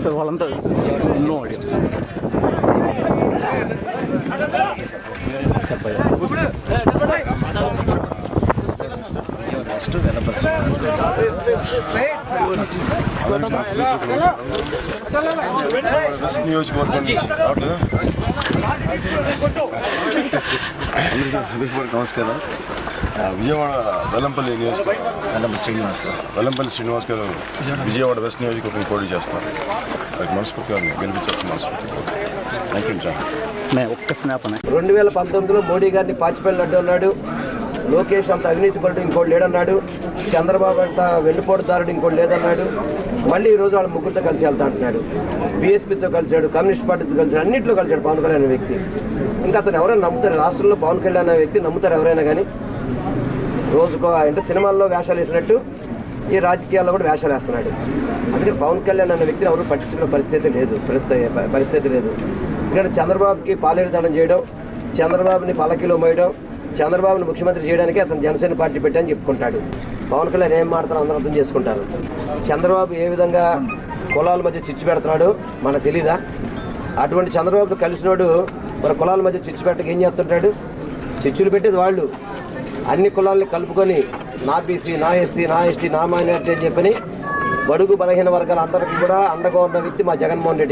Sir వాళ్ళంతా no idea నియోజకవర్గం నమస్కారం. విజయవాడ వెల్లంపల్లి నియోజకవర్గం వెల్లంపల్లి శ్రీనివాస్ గారు విజయవాడ వెస్ట్ నియోజకవర్గం పోటీ చేస్తున్నారు. వారికి మనస్ఫూర్తిగా గెలిపించాల్సిన మనస్ఫూర్తిగా థ్యాంక్ యూ చాలా. ఒక్క స్నాపన 2019లో మోడీ గారిని పాచిపల్లి అడ్డు అన్నాడు, లోకేష్ అంత అవినీతిపరుడు ఇంకోటి లేడన్నాడు, చంద్రబాబు అంత వెన్నుపోటుదారుడు ఇంకోటి లేదన్నాడు. మళ్ళీ ఈరోజు వాళ్ళ ముగ్గురితో కలిసి వెళ్తా అంటున్నాడు. బీఎస్పీతో కలిశాడు, కమ్యూనిస్ట్ పార్టీతో కలిశాడు, అన్నింటిలో కలిశాడు పవన్ కళ్యాణ్ అనే వ్యక్తి. ఇంకా అతను ఎవరైనా నమ్ముతారు? రాష్ట్రంలో పవన్ కళ్యాణ్ అనే వ్యక్తి నమ్ముతారు ఎవరైనా కానీ? రోజుకో అంటే సినిమాల్లో వేషాలు వేసినట్టు ఈ రాజకీయాల్లో కూడా వేషాలు వేస్తున్నాడు. అందుకే పవన్ కళ్యాణ్ అనే వ్యక్తిని ఎవరు పట్టించుకునే పరిస్థితి లేదు. ఎందుకంటే చంద్రబాబుకి పాలేరుదానం చేయడం, చంద్రబాబుని పల్లకిలో మోయడం, చంద్రబాబుని ముఖ్యమంత్రి చేయడానికి అతను జనసేన పార్టీ పెట్టని చెప్పుకుంటాడు. పవన్ కళ్యాణ్ ఏం మాట్లాడతారో అందరూ అర్థం చేసుకుంటారు. చంద్రబాబు ఏ విధంగా కులాల మధ్య చిచ్చు పెడుతున్నాడో మనకు తెలీదా? అటువంటి చంద్రబాబుతో కలిసినోడు మరి కులాల మధ్య చిచ్చు పెట్టక ఏం చేస్తుంటాడు? చిచ్చులు పెట్టేది వాళ్ళు. అన్ని కులాలని కలుపుకొని నా బీసీ, నా ఎస్సీ, నా ఎస్టీ, నా మైనారిటీ అని చెప్పని బడుగు బలహీన వర్గాలు అందరికీ కూడా అండగా ఉన్న వ్యక్తి మా జగన్మోహన్ రెడ్డి.